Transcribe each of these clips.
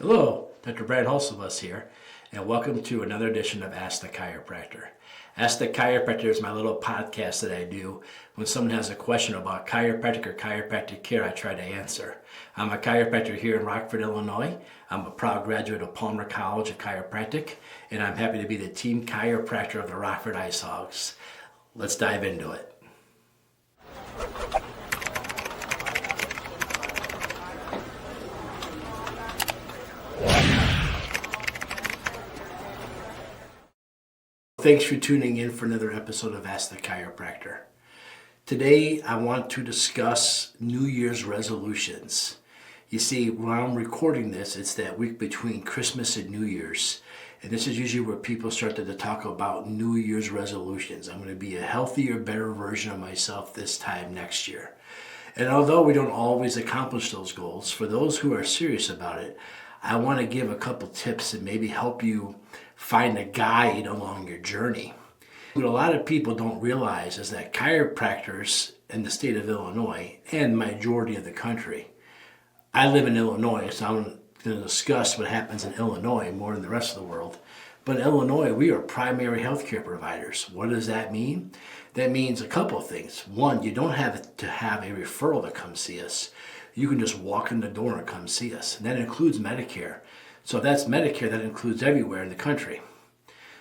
Hello, Dr. Brant Hulsebus here, and welcome to another edition of Ask the Chiropractor. Ask the Chiropractor is my little podcast that I do when someone has a question about chiropractic or chiropractic care. I try to answer. I'm a chiropractor here in Rockford, Illinois. I'm a proud graduate of Palmer College of Chiropractic, and I'm happy to be the team chiropractor of the Rockford Ice Hogs. Let's dive into it. Thanks for tuning in for another episode of Ask the Chiropractor. Today I want to discuss New Year's resolutions. You see, when I'm recording this, it's that week between Christmas and New Year's. And this is usually where people start to talk about New Year's resolutions. I'm going to be a healthier, better version of myself this time next year. And although we don't always accomplish those goals, for those who are serious about it, I want to give a couple tips and maybe help you find a guide along your journey. What a lot of people don't realize is that chiropractors in the state of Illinois and the majority of the country, I live in Illinois, so I'm going to discuss what happens in Illinois more than the rest of the world. But in Illinois, we are primary healthcare providers. What does that mean? That means a couple of things. One, you don't have to have a referral to come see us. You can just walk in the door and come see us. And that includes Medicare. So if that's Medicare, that includes everywhere in the country.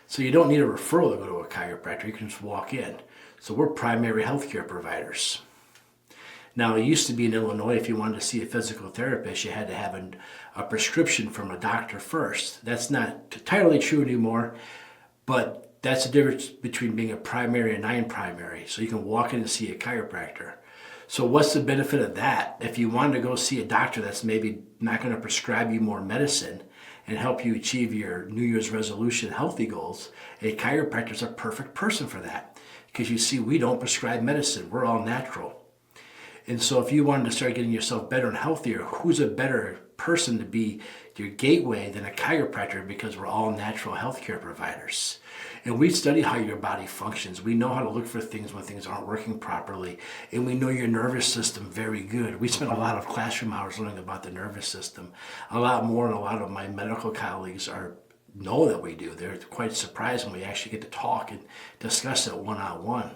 So you don't need a referral to go to a chiropractor. You can just walk in. So we're primary healthcare providers. Now, it used to be in Illinois, if you wanted to see a physical therapist, you had to have a prescription from a doctor first. That's not entirely true anymore, but that's the difference between being a primary and non-primary. So you can walk in and see a chiropractor. So what's the benefit of that? If you wanted to go see a doctor that's maybe not going to prescribe you more medicine and help you achieve your New Year's resolution healthy goals, a chiropractor is a perfect person for that. Because you see, we don't prescribe medicine. We're all natural. And so if you wanted to start getting yourself better and healthier, who's a better person to be your gateway than a chiropractor, because we're all natural healthcare providers. And we study how your body functions. We know how to look for things when things aren't working properly. And we know your nervous system very good. We spend a lot of classroom hours learning about the nervous system. A lot more than a lot of my medical colleagues know that we do. They're quite surprised when we actually get to talk and discuss it one-on-one.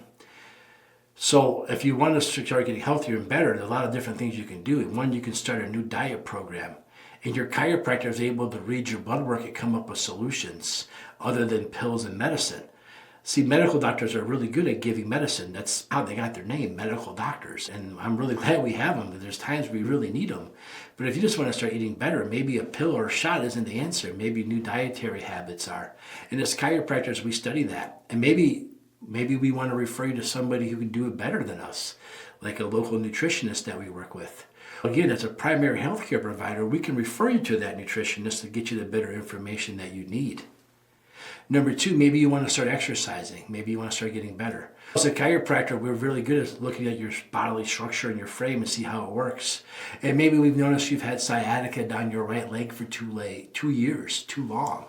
So if you want to start getting healthier and better, there's a lot of different things you can do. One, you can start a new diet program. And your chiropractor is able to read your blood work and come up with solutions other than pills and medicine. See, medical doctors are really good at giving medicine. That's how they got their name, medical doctors. And I'm really glad we have them. There's times we really need them. But if you just want to start eating better, maybe a pill or a shot isn't the answer. Maybe new dietary habits are. And as chiropractors, we study that. And maybe we want to refer you to somebody who can do it better than us, like a local nutritionist that we work with. Again, as a primary healthcare provider, we can refer you to that nutritionist to get you the better information that you need. Number two, maybe you want to start exercising. Maybe you want to start getting better. As a chiropractor, we're really good at looking at your bodily structure and your frame and see how it works. And maybe we've noticed you've had sciatica down your right leg for 2 years, too long.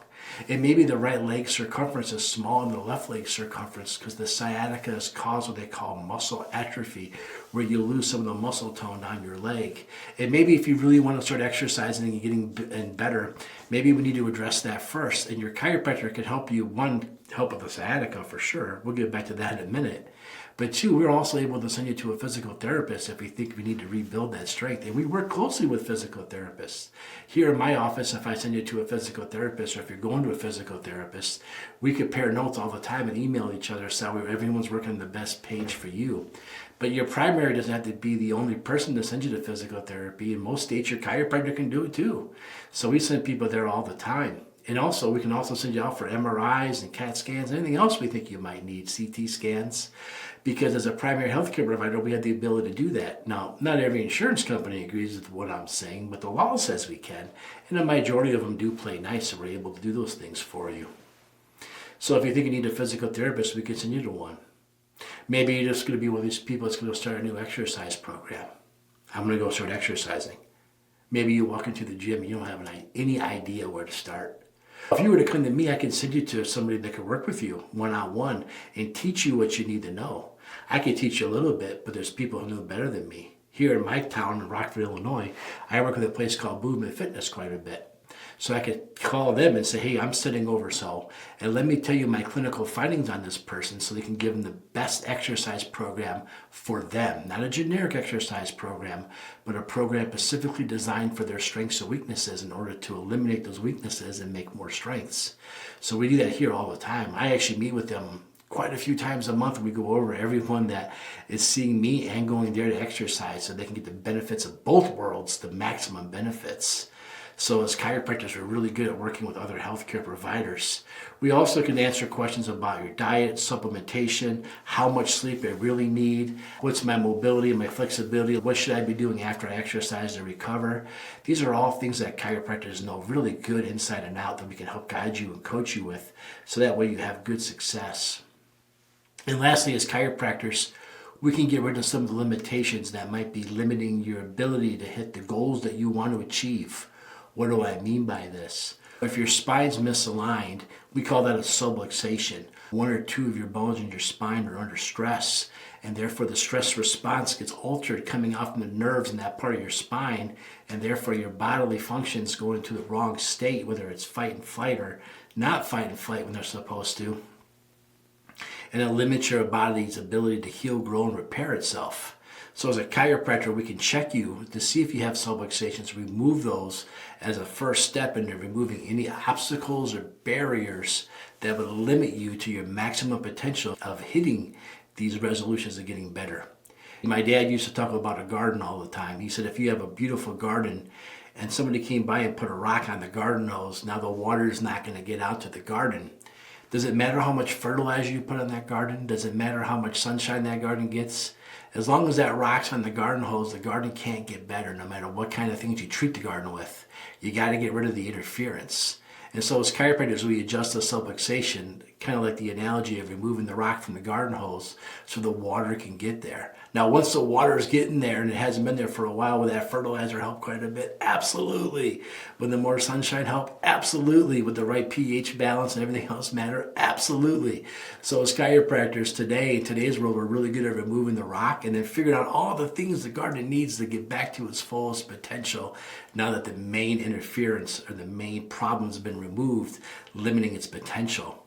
And maybe the right leg circumference is smaller than the left leg circumference because the sciatica has caused what they call muscle atrophy, where you lose some of the muscle tone down your leg. And maybe if you really want to start exercising and getting better, maybe we need to address that first. And your chiropractor can help you, one, help with the sciatica for sure. We'll get back to that in a minute. But two, we're also able to send you to a physical therapist if we think we need to rebuild that strength. And we work closely with physical therapists. Here in my office, if I send you to a physical therapist, or if you're going to a physical therapist, we compare notes all the time and email each other so everyone's working on the best page for you. But your primary doesn't have to be the only person to send you to physical therapy. In most states, your chiropractor can do it too. So we send people there all the time. And also, we can also send you out for MRIs and CAT scans, anything else we think you might need, CT scans, because as a primary healthcare provider, we have the ability to do that. Now, not every insurance company agrees with what I'm saying, but the law says we can, and the majority of them do play nice, and we're able to do those things for you. So if you think you need a physical therapist, we can send you to one. Maybe you're just going to be one of these people that's going to start a new exercise program. I'm going to go start exercising. Maybe you walk into the gym and you don't have any idea where to start. If you were to come to me, I can send you to somebody that can work with you one-on-one and teach you what you need to know. I can teach you a little bit, but there's people who know better than me. Here in my town in Rockford, Illinois, I work with a place called Movement Fitness quite a bit. So I could call them and say, hey, I'm sitting over so, and let me tell you my clinical findings on this person so they can give them the best exercise program for them. Not a generic exercise program, but a program specifically designed for their strengths and weaknesses in order to eliminate those weaknesses and make more strengths. So we do that here all the time. I actually meet with them quite a few times a month. We go over everyone that is seeing me and going there to exercise so they can get the benefits of both worlds, the maximum benefits. So as chiropractors, we're really good at working with other healthcare providers. We also can answer questions about your diet, supplementation, how much sleep I really need, what's my mobility and my flexibility, what should I be doing after I exercise to recover. These are all things that chiropractors know really good inside and out that we can help guide you and coach you with, so that way you have good success. And lastly, as chiropractors, we can get rid of some of the limitations that might be limiting your ability to hit the goals that you want to achieve. What do I mean by this? If your spine's misaligned, we call that a subluxation. One or two of your bones in your spine are under stress, and therefore the stress response gets altered coming off from the nerves in that part of your spine, and therefore your bodily functions go into the wrong state, whether it's fight and flight or not fight and flight when they're supposed to. And it limits your body's ability to heal, grow, and repair itself. So as a chiropractor, we can check you to see if you have subluxations, remove those as a first step into removing any obstacles or barriers that would limit you to your maximum potential of hitting these resolutions and getting better. My dad used to talk about a garden all the time. He said if you have a beautiful garden and somebody came by and put a rock on the garden hose, now the water is not going to get out to the garden. Does it matter how much fertilizer you put on that garden? Does it matter how much sunshine that garden gets? As long as that rock's on the garden hose, the garden can't get better no matter what kind of things you treat the garden with. You got to get rid of the interference. And so as chiropractors, we adjust the subluxation, kind of like the analogy of removing the rock from the garden hose so the water can get there. Now, once the water is getting there and it hasn't been there for a while, will that fertilizer help quite a bit? Absolutely. Would the more sunshine help? Absolutely. Would the right pH balance and everything else matter? Absolutely. So as chiropractors today, in today's world, we're really good at removing the rock and then figuring out all the things the garden needs to get back to its fullest potential now that the main interference or the main problem has been removed, limiting its potential.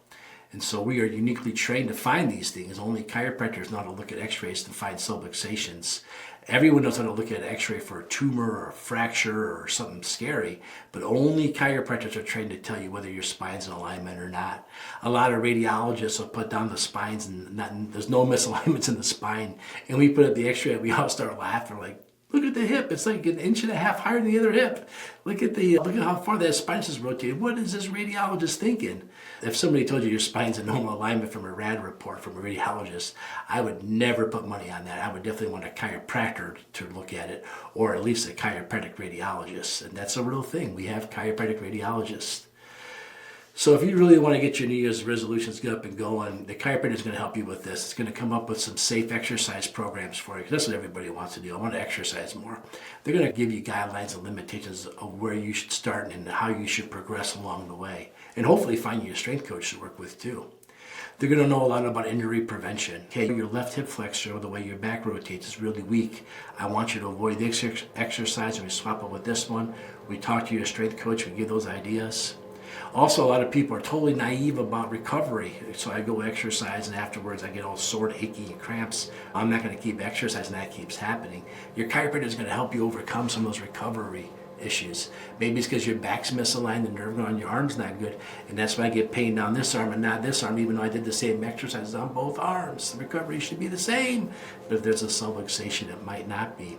And so we are uniquely trained to find these things. Only chiropractors know how to look at x-rays to find subluxations. Everyone knows how to look at an x-ray for a tumor or a fracture or something scary, but only chiropractors are trained to tell you whether your spine's in alignment or not. A lot of radiologists will put down the spines and there's no misalignments in the spine. And we put up the x-ray and we all start laughing like, look at the hip. It's like an inch and a half higher than the other hip. Look at how far that spine is rotated. What is this radiologist thinking? If somebody told you your spine's in normal alignment from a rad report from a radiologist, I would never put money on that. I would definitely want a chiropractor to look at it, or at least a chiropractic radiologist. And that's a real thing. We have chiropractic radiologists. So if you really want to get your New Year's resolutions get up and going, the chiropractor is going to help you with this. It's going to come up with some safe exercise programs for you, because that's what everybody wants to do. I want to exercise more. They're going to give you guidelines and limitations of where you should start and how you should progress along the way. And hopefully find you a strength coach to work with too. They're going to know a lot about injury prevention. Okay, your left hip flexor, the way your back rotates, is really weak. I want you to avoid the exercise, and we swap it with this one. We talk to your strength coach, we give those ideas. Also, a lot of people are totally naive about recovery. So I go exercise and afterwards I get all sore, achy, and cramps. I'm not going to keep exercising, that keeps happening. Your chiropractor is going to help you overcome some of those recovery issues. Maybe it's because your back's misaligned, the nerve on your arm's not good, and that's why I get pain down this arm and not this arm, even though I did the same exercises on both arms. The recovery should be the same, but if there's a subluxation, it might not be.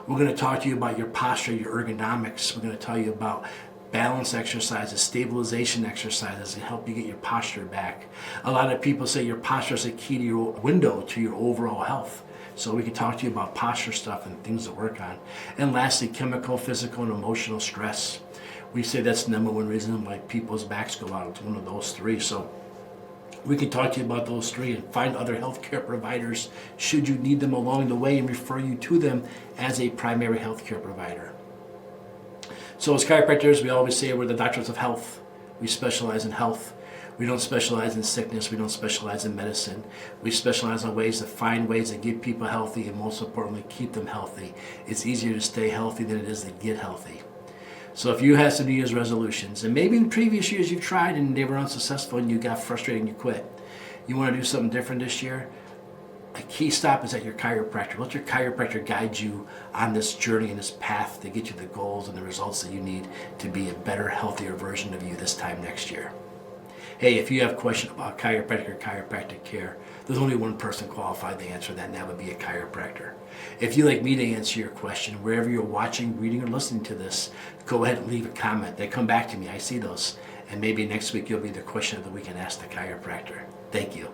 We're going to talk to you about your posture, your ergonomics. We're going to tell you about balance exercises, stabilization exercises to help you get your posture back. A lot of people say your posture is a key to your window to your overall health. So we can talk to you about posture stuff and things to work on. And lastly, chemical, physical, and emotional stress. We say that's the number one reason why people's backs go out. It's one of those three. So we can talk to you about those three and find other healthcare providers should you need them along the way and refer you to them as a primary healthcare provider. So as chiropractors, we always say we're the doctors of health. We specialize in health. We don't specialize in sickness. We don't specialize in medicine. We specialize on ways to find ways to get people healthy and most importantly, keep them healthy. It's easier to stay healthy than it is to get healthy. So if you have some New Year's resolutions, and maybe in previous years you've tried and they were unsuccessful and you got frustrated and you quit, you want to do something different this year, a key stop is at your chiropractor. Let your chiropractor guide you on this journey and this path to get you the goals and the results that you need to be a better, healthier version of you this time next year. Hey, if you have questions about chiropractic or chiropractic care, there's only one person qualified to answer that, and that would be a chiropractor. If you'd like me to answer your question, wherever you're watching, reading, or listening to this, go ahead and leave a comment. They come back to me. I see those. And maybe next week you'll be the question of the week and ask the chiropractor. Thank you.